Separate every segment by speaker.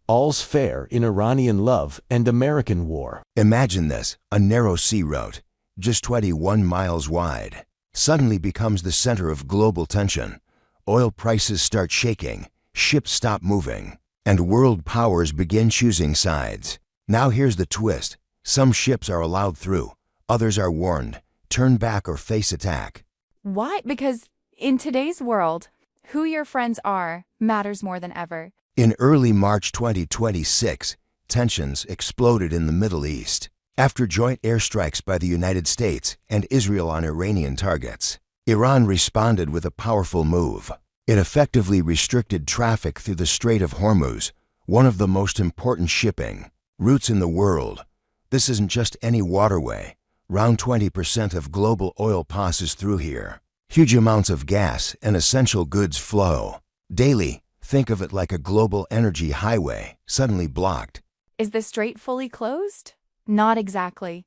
Speaker 1: All's fair in Iranian love and American war.
Speaker 2: Imagine this, a narrow sea route, just 21 miles wide, suddenly becomes the center of global tension. Oil prices start shaking, ships stop moving, and world powers begin choosing sides. Now here's the twist. Some ships are allowed through, others are warned, turn back or face attack.
Speaker 3: Why? Because in today's world, who your friends are matters more than ever.
Speaker 2: In early March 2026, tensions exploded in the Middle East after joint airstrikes by the United States and Israel on Iranian targets. Iran responded with a powerful move. It effectively restricted traffic through the Strait of Hormuz, one of the most important shipping routes in the world. This isn't just any waterway. Around 20% of global oil passes through here. Huge amounts of gas and essential goods flow daily. Think of it like a global energy highway, suddenly blocked.
Speaker 3: Is the strait fully closed? Not exactly.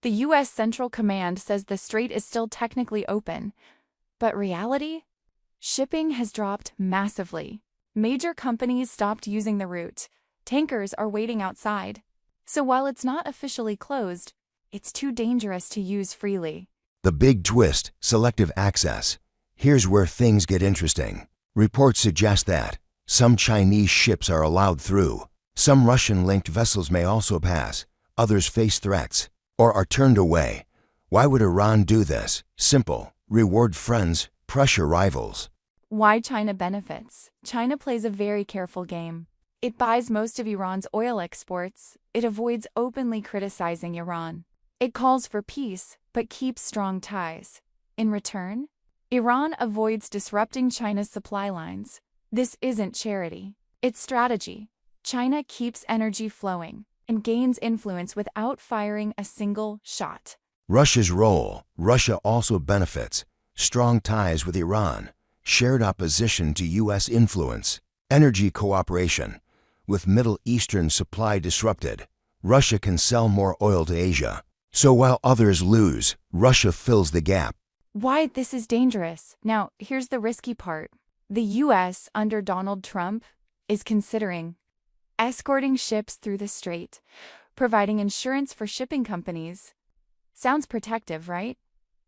Speaker 3: The U.S. Central Command says the strait is still technically open. But reality? Shipping has dropped massively. Major companies stopped using the route. Tankers are waiting outside. So while it's not officially closed, it's too dangerous to use freely.
Speaker 2: The big twist, selective access. Here's where things get interesting. Reports suggest that some Chinese ships are allowed through. Some Russian-linked vessels may also pass. Others face threats or are turned away. Why would Iran do this? Simple. Reward friends, pressure rivals.
Speaker 3: Why China benefits? China plays a very careful game. It buys most of Iran's oil exports. It avoids openly criticizing Iran. It calls for peace, but keeps strong ties. In return, Iran avoids disrupting China's supply lines. This isn't charity. It's strategy. China keeps energy flowing and gains influence without firing a single shot.
Speaker 2: Russia's role. Russia also benefits. Strong ties with Iran. Shared opposition to U.S. influence. Energy cooperation. With Middle Eastern supply disrupted, Russia can sell more oil to Asia. So while others lose, Russia fills the gap.
Speaker 3: Why this is dangerous? Now, here's the risky part. The U.S. under Donald Trump is considering escorting ships through the strait, providing insurance for shipping companies. Sounds protective, right?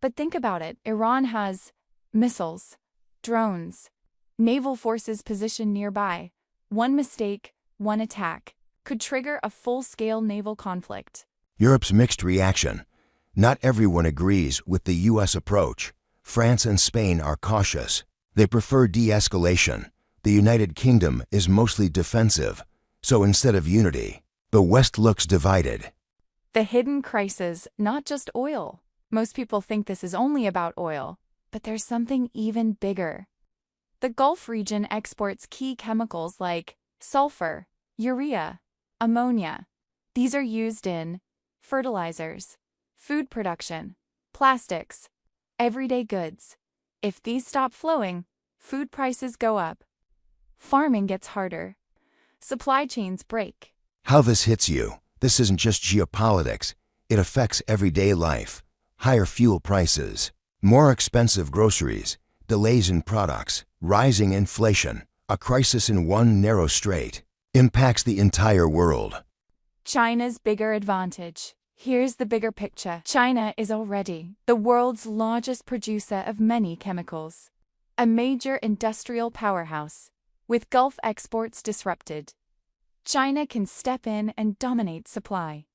Speaker 3: But think about it. Iran has missiles, drones, naval forces positioned nearby. One mistake, one attack, could trigger a full-scale naval conflict.
Speaker 2: Europe's mixed reaction. Not everyone agrees with the U.S. approach. France and Spain are cautious. They prefer de-escalation. The United Kingdom is mostly defensive. So instead of unity, the West looks divided.
Speaker 3: The hidden crisis, not just oil. Most people think this is only about oil, but there's something even bigger. The Gulf region exports key chemicals like sulfur, urea, ammonia. These are used in fertilizers, food production, plastics, everyday goods. If these stop flowing, food prices go up. Farming gets harder. Supply chains break.
Speaker 2: How this hits you. This isn't just geopolitics. It affects everyday life. Higher fuel prices, more expensive groceries, delays in products, rising inflation. A crisis in one narrow strait impacts the entire world.
Speaker 3: China's bigger advantage. Here's the bigger picture. China is already the world's largest producer of many chemicals, a major industrial powerhouse. With Gulf exports disrupted, China can step in and dominate supply.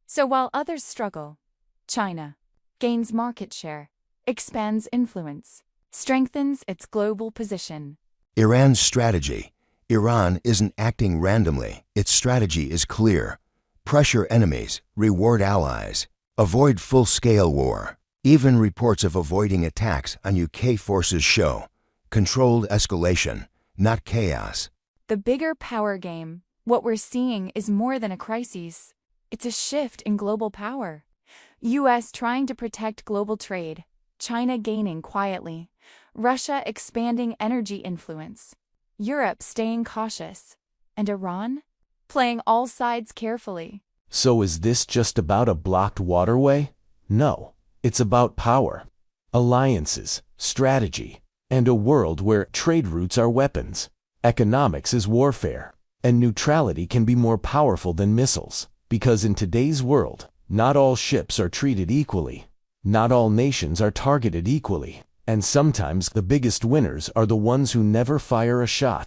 Speaker 3: So while others struggle, China gains market share, expands influence, strengthens its global position.
Speaker 2: Iran's strategy. Iran isn't acting randomly. Its strategy is clear. Pressure enemies, reward allies, avoid full-scale war. Even reports of avoiding attacks on UK forces show controlled escalation, not chaos.
Speaker 3: The bigger power game. What we're seeing is more than a crisis. It's a shift in global power. U.S. trying to protect global trade, China gaining quietly, Russia expanding energy influence, Europe staying cautious, and Iran playing all sides carefully.
Speaker 1: So is this just about a blocked waterway? No, it's about power, alliances, strategy, and a world where trade routes are weapons. Economics is warfare. And neutrality can be more powerful than missiles, because in today's world, not all ships are treated equally. Not all nations are targeted equally. And sometimes the biggest winners are the ones who never fire a shot.